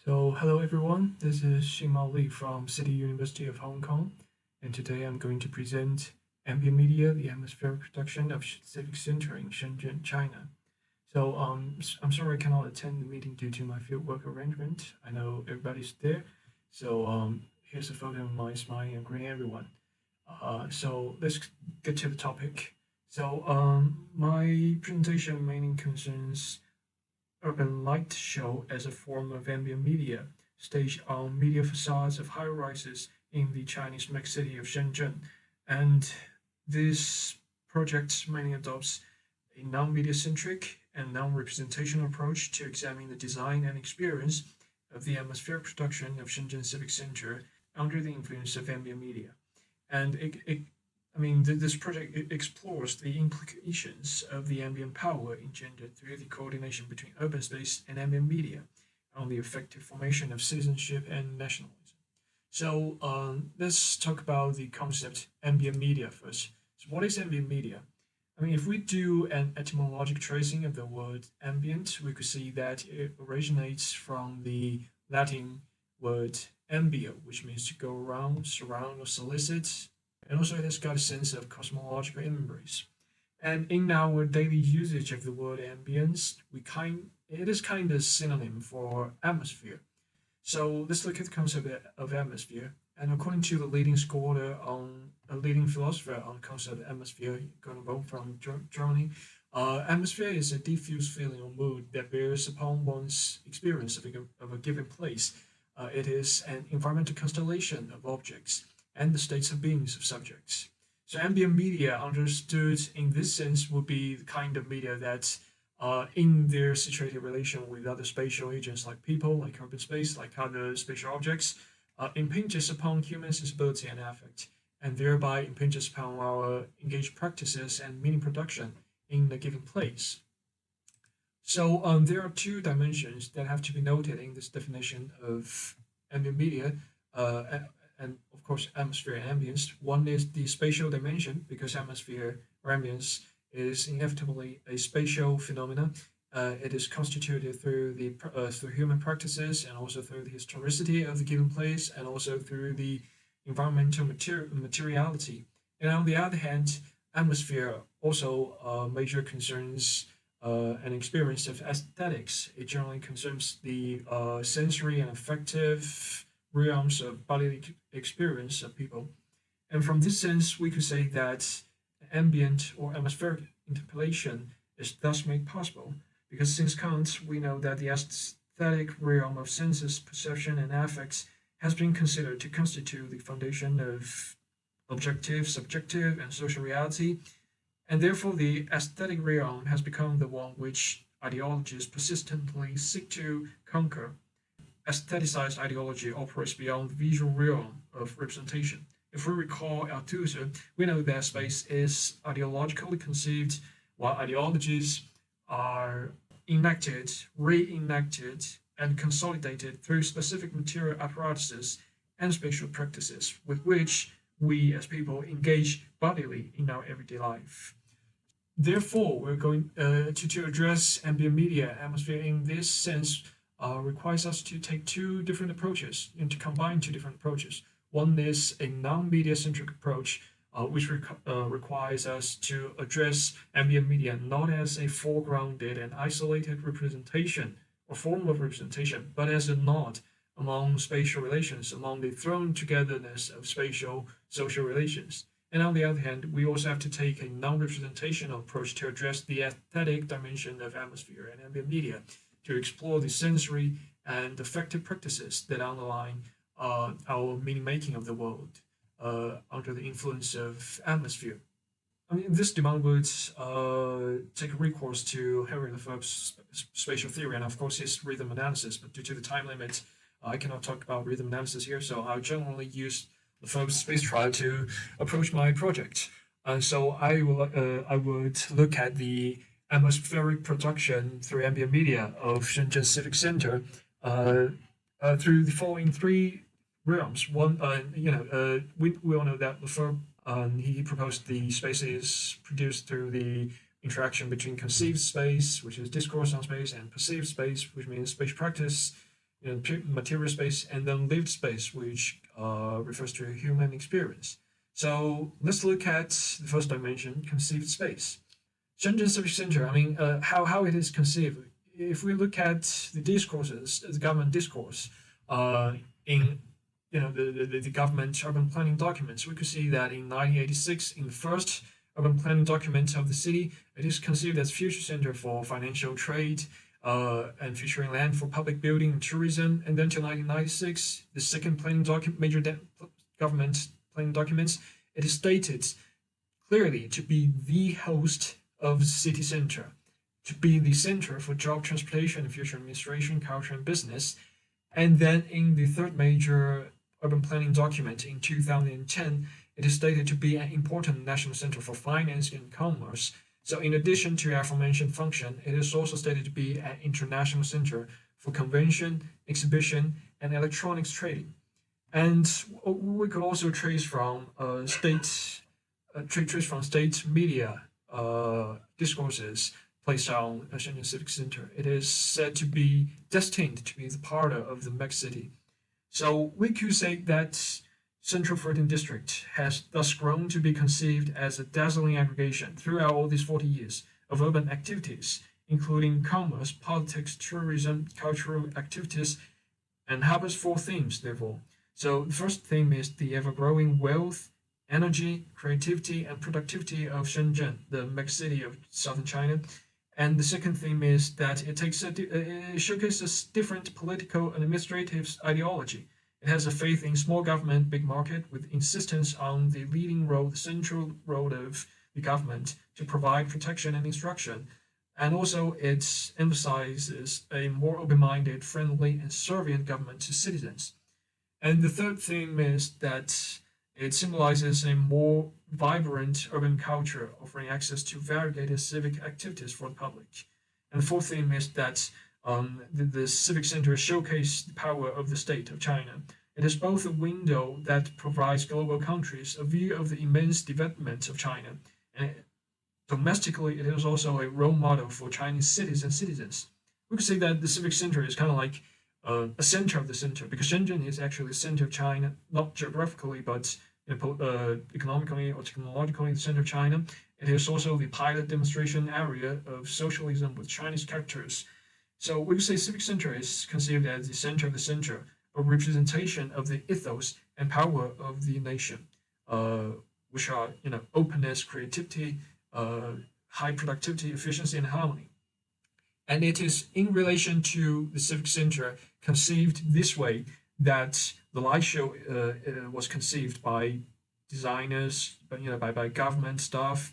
So, hello everyone, this is Xing Li from City University of Hong Kong, and today I'm going to present Ambient Media, the atmospheric production of Civic Center in Shenzhen, China. I'm sorry I cannot attend the meeting due to my fieldwork arrangement. I know everybody's there, here's a photo of my smiling and greeting everyone. Let's get to the topic. My presentation mainly concerns urban light show as a form of ambient media, staged on media facades of high-rises in the Chinese megacity of Shenzhen. And this project mainly adopts a non-media-centric and non-representational approach to examine the design and experience of the atmospheric production of Shenzhen Civic Center under the influence of ambient media. And this project explores the implications of the ambient power engendered through the coordination between urban space and ambient media on the effective formation of citizenship and nationalism. Let's talk about the concept ambient media first. So, what is ambient media? If we do an etymologic tracing of the word ambient, we could see that it originates from the Latin word ambio, which means to go around, surround, or solicit, and also it has got a sense of cosmological embrace. And in our daily usage of the word ambience, it is kind of synonym for atmosphere. So let's look at the concept of atmosphere. And according to the leading scholar on a leading philosopher on the concept of atmosphere, Gernot from Germany, atmosphere is a diffuse feeling or mood that bears upon one's experience of a given place. It is an environmental constellation of objects and the states of beings of subjects. So ambient media, understood in this sense, would be the kind of media that, in their situated relation with other spatial agents like people, like urban space, like other spatial objects, impinges upon human sensibility and affect, and thereby impinges upon our engaged practices and meaning production in a given place. There are two dimensions that have to be noted in this definition of ambient media. And of course, atmosphere and ambience. One is the spatial dimension, because atmosphere or ambience is inevitably a spatial phenomenon. It is constituted through human practices and also through the historicity of the given place and also through the environmental materiality. And on the other hand, atmosphere also major concerns an experience of aesthetics. It generally concerns the sensory and affective realms of bodily experience of people. And from this sense, we could say that ambient or atmospheric interpolation is thus made possible, because since Kant, we know that the aesthetic realm of senses, perception, and affects has been considered to constitute the foundation of objective, subjective, and social reality, and therefore the aesthetic realm has become the one which ideologies persistently seek to conquer. Aestheticized ideology operates beyond the visual realm of representation. If we recall Althusser, we know that space is ideologically conceived, while ideologies are enacted, reenacted, and consolidated through specific material apparatuses and spatial practices with which we as people engage bodily in our everyday life. Therefore, we're going to address ambient media atmosphere in this sense requires us to take two different approaches and to combine two different approaches. One is a non-media centric approach, which requires us to address ambient media not as a foregrounded and isolated representation or form of representation, but as a node among spatial relations, among the thrown togetherness of spatial social relations. And on the other hand, we also have to take a non-representational approach to address the aesthetic dimension of atmosphere and ambient media, to explore the sensory and affective practices that underline our meaning making of the world under the influence of atmosphere. This demand would take recourse to Henry Lefebvre's spatial theory and, of course, his rhythm analysis. But due to the time limit, I cannot talk about rhythm analysis here, so I'll generally use Lefebvre's space trial to approach my project. I would look at the atmospheric production through ambient media of Shenzhen Civic Center through the following three realms. One, we all know that Lefebvre he proposed the spaces produced through the interaction between conceived space, which is discourse on space, and perceived space, which means spatial practice, material space, and then lived space, which refers to human experience. So let's look at the first dimension, conceived space. Shenzhen Civic Center, how it is conceived. If we look at the discourses, the government discourse, in the government urban planning documents, we could see that in 1986, in the first urban planning document of the city, it is conceived as future center for financial trade, and featuring land for public building and tourism. And then till 1996, the second planning document, government planning documents, it is stated clearly to be the host of the city center, to be the center for job, transportation, future administration, culture, and business. And then in the third major urban planning document in 2010, it is stated to be an important national center for finance and commerce. So in addition to aforementioned function, it is also stated to be an international center for convention, exhibition, and electronics trading. And we could also trace from state media discourses placed on Shenzhen Civic Center. It is said to be destined to be the part of the mega city. So we could say that Central 14th District has thus grown to be conceived as a dazzling aggregation throughout all these 40 years of urban activities, including commerce, politics, tourism, cultural activities, and harbors four themes, therefore. So the first theme is the ever-growing wealth, energy, creativity, and productivity of Shenzhen, the megacity of southern China. And the second theme is that it showcases different political and administrative ideology. It has a faith in small government, big market, with insistence on the leading role, the central role of the government to provide protection and instruction. And also it emphasizes a more open-minded, friendly, and servient government to citizens. And the third theme is that it symbolizes a more vibrant urban culture, offering access to variegated civic activities for the public. And the fourth theme is that the Civic Center showcases the power of the state of China. It is both a window that provides global countries a view of the immense development of China, and domestically, it is also a role model for Chinese cities and citizens. We could say that the Civic Center is kind of like a center of the center, because Shenzhen is actually the center of China, not geographically, but economically or technologically, the center of China. It is also the pilot demonstration area of socialism with Chinese characters. So we could say Civic Center is conceived as the center of the center, a representation of the ethos and power of the nation, which are openness, creativity, high productivity, efficiency, and harmony. And it is in relation to the Civic Center conceived this way that the light show was conceived by designers, by government staff,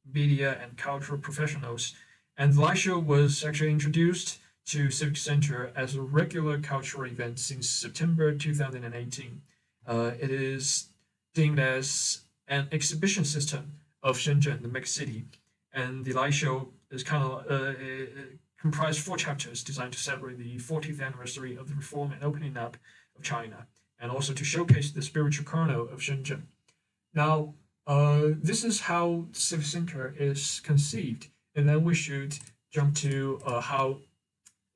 media, and cultural professionals. And the light show was actually introduced to Civic Center as a regular cultural event since September 2018. It is deemed as an exhibition system of Shenzhen, the mega city, and the light show is comprised four chapters designed to celebrate the 40th anniversary of the reform and opening up of China, and also to showcase the spiritual kernel of Shenzhen. Now, this is how the Civic Center is conceived, and then we should jump to how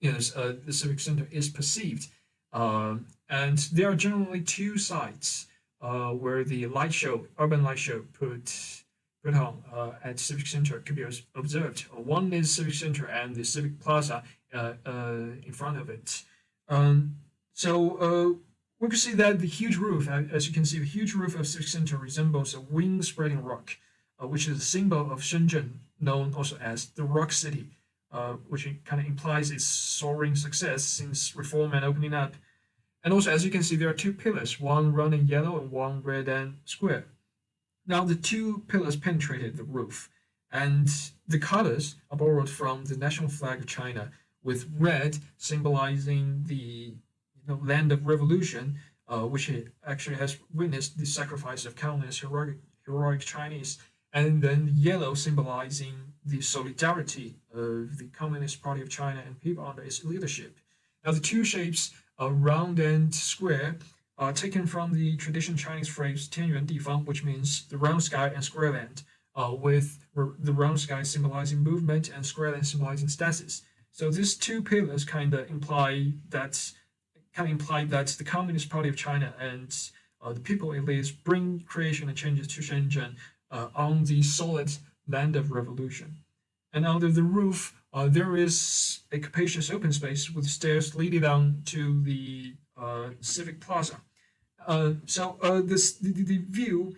the Civic Center is perceived. And there are generally two sites where the light show, urban light show, put on at Civic Center could be observed. One is Civic Center and the Civic Plaza in front of it. So we can see that the huge roof, as you can see, the huge roof of Civic Center resembles a wing-spreading rock, which is a symbol of Shenzhen, known also as the Rock City, which kind of implies its soaring success since reform and opening up. And also, as you can see, there are two pillars, one running yellow and one red and square. Now, the two pillars penetrated the roof, and the colors are borrowed from the national flag of China, with red symbolizing the land of revolution, which actually has witnessed the sacrifice of countless heroic Chinese, and then yellow symbolizing the solidarity of the Communist Party of China and people under its leadership. Now, the two shapes, round and square, are taken from the traditional Chinese phrase 天圆地方, which means the round sky and square land, with the round sky symbolizing movement and square land symbolizing stasis. So these two pillars kind of imply that the Communist Party of China and the people elites bring creation and changes to Shenzhen on the solid land of revolution. And under the roof, there is a capacious open space with stairs leading down to the Civic Plaza. The view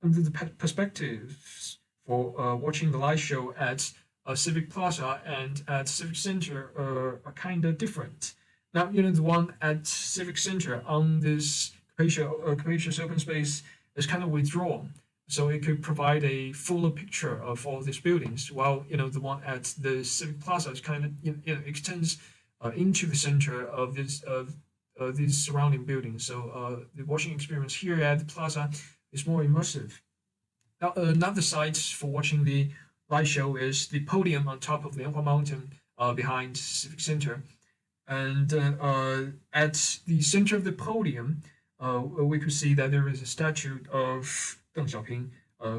the perspectives for watching the light show at Civic Plaza and at Civic Center are kind of different. Now, the one at Civic Center on this capacious open space is kind of withdrawn, so it could provide a fuller picture of all these buildings, while the one at the Civic Plaza is kind of extends into the center of these surrounding buildings. So the watching experience here at the plaza is more immersive. Now, another site for watching the light show is the podium on top of Lianhua Mountain behind Civic Center. And at the center of the podium, we could see that there is a statue of Deng Xiaoping,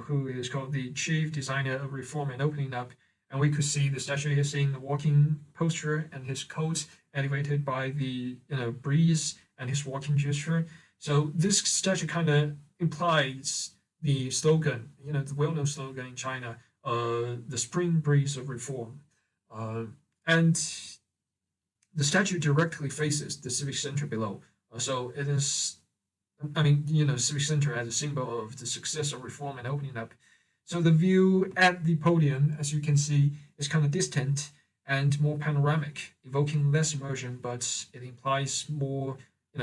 who is called the chief designer of reform and opening up. And we could see the statue is in the walking posture and his coat elevated by the breeze and his walking gesture. So this statue kind of implies the slogan, the well-known slogan in China, the spring breeze of reform. And the statue directly faces the Civic Center below. So it is, Civic Center as a symbol of the success of reform and opening up. So the view at the podium, as you can see, is kind of distant and more panoramic, evoking less immersion, but it implies more,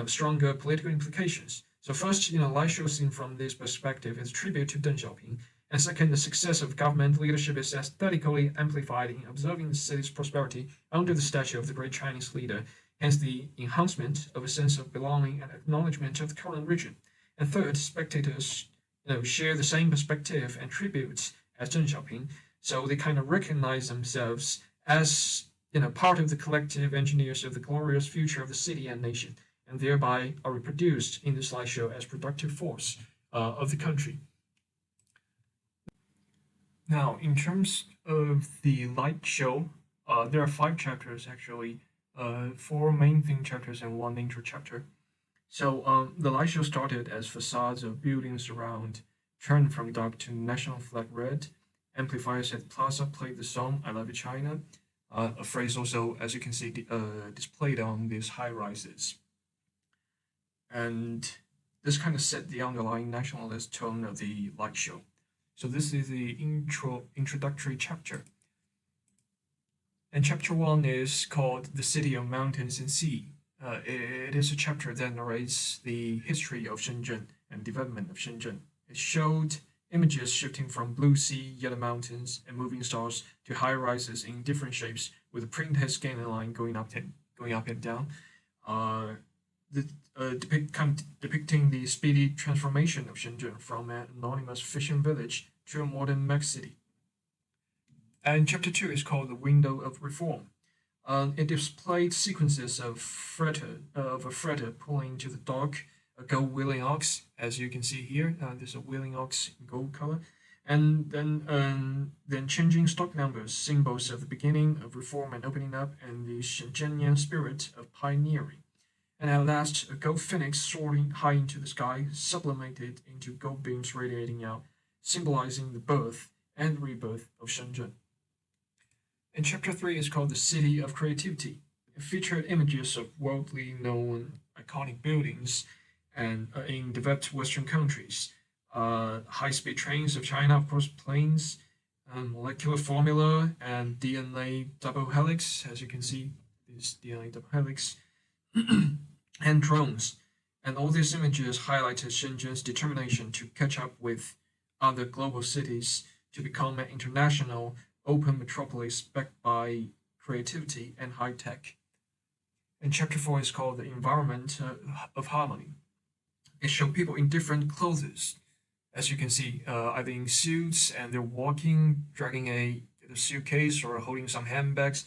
stronger political implications. So first, light show seen from this perspective is a tribute to Deng Xiaoping. And second, the success of government leadership is aesthetically amplified in observing the city's prosperity under the statue of the great Chinese leader, hence the enhancement of a sense of belonging and acknowledgement of the current region. And third, spectators share the same perspective and tributes as Deng Xiaoping, so they kind of recognize themselves as part of the collective engineers of the glorious future of the city and nation, and thereby are reproduced in the slideshow as productive force of the country. Now, in terms of the light show, there are 5 chapters actually, 4 main theme chapters and 1 intro chapter. So the light show started as facades of buildings around turned from dark to national flag red. Amplifiers at the plaza played the song "I Love You, China," a phrase also, as you can see, displayed on these high rises. And this kind of set the underlying nationalist tone of the light show. So this is the introductory chapter. And chapter 1 is called "The City of Mountains and Sea." It is a chapter that narrates the history of Shenzhen and development of Shenzhen. It showed images shifting from blue sea, yellow mountains, and moving stars to high rises in different shapes, with a printed scaling line going up and down. Depicting the speedy transformation of Shenzhen from an anonymous fishing village to a modern mega city. And chapter 2 is called "The Window of Reform." It displayed sequences of a fretter pulling to the dock a gold wheeling ox, as you can see here. There's a wheeling ox in gold color, and then changing stock numbers, symbols of the beginning of reform and opening up, and the Shenzhenian spirit of pioneering. And at last, a gold phoenix soaring high into the sky, sublimated into gold beams radiating out, symbolizing the birth and rebirth of Shenzhen. And chapter 3 is called "The City of Creativity." It featured images of worldly known iconic buildings and in developed Western countries, high-speed trains of China, of course, planes, molecular formula, and DNA double helix, as you can see, this DNA double helix, and drones. And all these images highlighted Shenzhen's determination to catch up with other global cities to become an international open metropolis backed by creativity and high tech. And chapter 4 is called "The Environment of Harmony." It showed people in different clothes, as you can see, either in suits, and they're walking, dragging a suitcase or holding some handbags,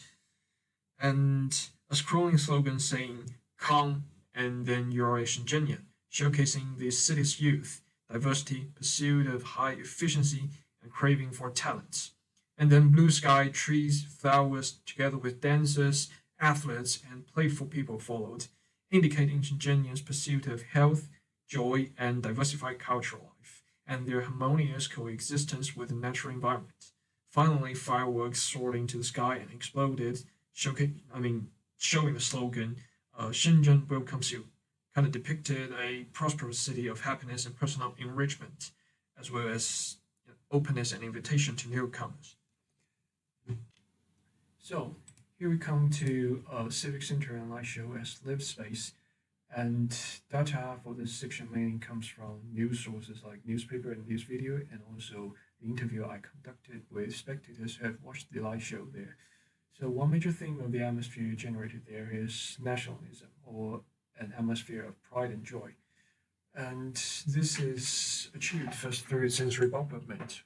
and a scrolling slogan saying "Come and then you're a Shenzhenian," showcasing the city's youth, diversity, pursuit of high efficiency, and craving for talent. And then blue sky, trees, flowers, together with dancers, athletes, and playful people followed, indicating Shenzhen's pursuit of health, joy, and diversified cultural life, and their harmonious coexistence with the natural environment. Finally, fireworks soared into the sky and exploded, showing the slogan, Shenzhen welcomes you, kind of depicted a prosperous city of happiness and personal enrichment, as well as openness and invitation to newcomers. So here we come to Civic Center and Light Show as live space. And data for this section mainly comes from news sources like newspaper and news video, and also the interview I conducted with spectators who have watched the light show there. So one major theme of the atmosphere generated there is nationalism, or an atmosphere of pride and joy. And this is achieved first through its sensory bombardment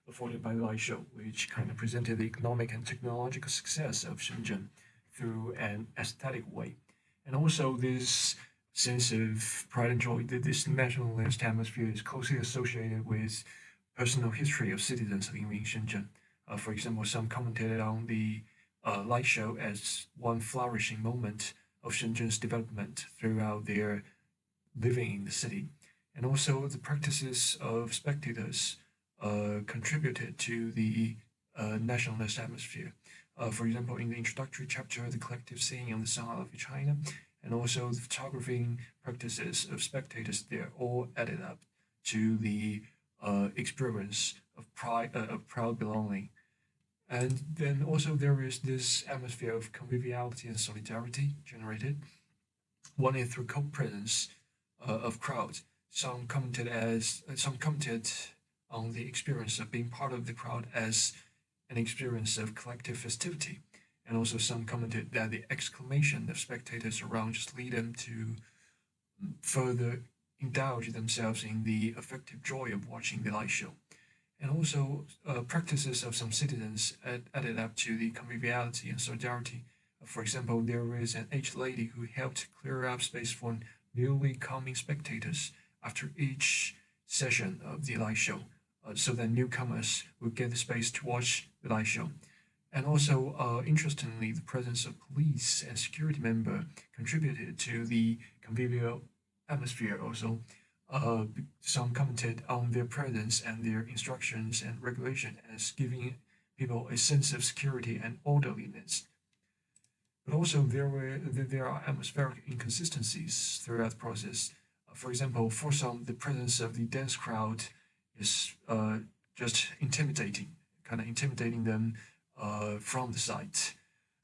afforded by the light show, which kind of presented the economic and technological success of Shenzhen through an aesthetic way. And also this sense of pride and joy, that this nationalist atmosphere is closely associated with personal history of citizens living in Shenzhen. For example, some commented on the light show as one flourishing moment of Shenzhen's development throughout their living in the city. And also the practices of spectators contributed to the nationalist atmosphere. For example, in the introductory chapter, the collective scene on the Sun of China, and also the photographing practices of spectators there all added up to the experience of proud belonging. And then also there is this atmosphere of conviviality and solidarity generated. One is through co-presence of crowds. Some commented on the experience of being part of the crowd as an experience of collective festivity, and also some commented that the exclamation of spectators around just lead them to further indulge themselves in the affective joy of watching the light show. And also practices of some citizens added up to the conviviality and solidarity. For example, there is an aged lady who helped clear up space for newly coming spectators after each session of the light show, so that newcomers would get the space to watch the light show. And also, interestingly, the presence of police and security member contributed to the convivial atmosphere. Also, some commented on their presence and their instructions and regulation as giving people a sense of security and orderliness. But also, there are atmospheric inconsistencies throughout the process. For example, for some, the presence of the dense crowd is just intimidating them from the site.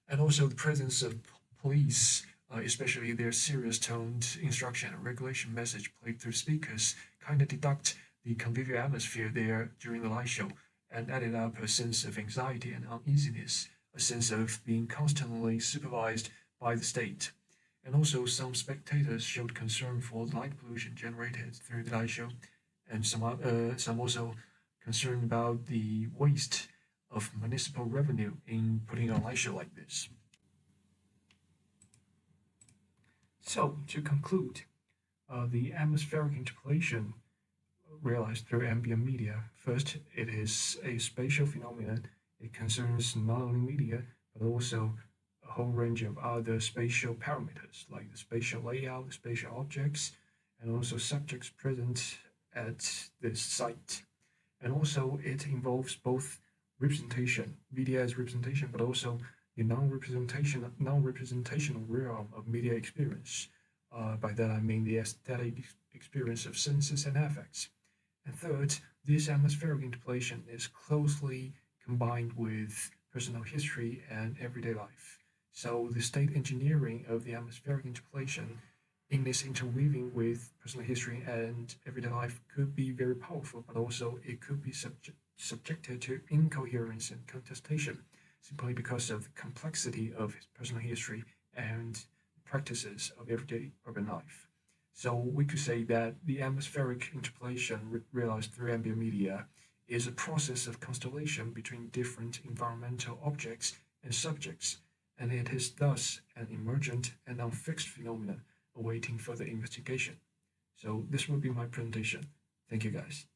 And also the presence of police, especially their serious toned instruction and regulation message played through speakers, kind of deduct the convivial atmosphere there during the light show and added up a sense of anxiety and uneasiness, a sense of being constantly supervised by the state. And also some spectators showed concern for the light pollution generated through the light show, and some also concerned about the waste of municipal revenue in putting on a light show like this. So, to conclude, the atmospheric interpolation realized through ambient media. First, it is a spatial phenomenon. It concerns not only media, but also a whole range of other spatial parameters, like the spatial layout, the spatial objects, and also subjects present at this site. And also, it involves both representation, media as representation, but also the non-representational realm of media experience. By that I mean the aesthetic experience of senses and affects. And third, this atmospheric interpolation is closely combined with personal history and everyday life. So the state engineering of the atmospheric interpolation in this interweaving with personal history and everyday life could be very powerful, but also it could be subjected to incoherence and contestation simply because of the complexity of his personal history and practices of everyday urban life. So we could say that the atmospheric interpolation realized through ambient media is a process of constellation between different environmental objects and subjects, and it is thus an emergent and unfixed phenomenon awaiting further investigation. So this will be my presentation. Thank you guys.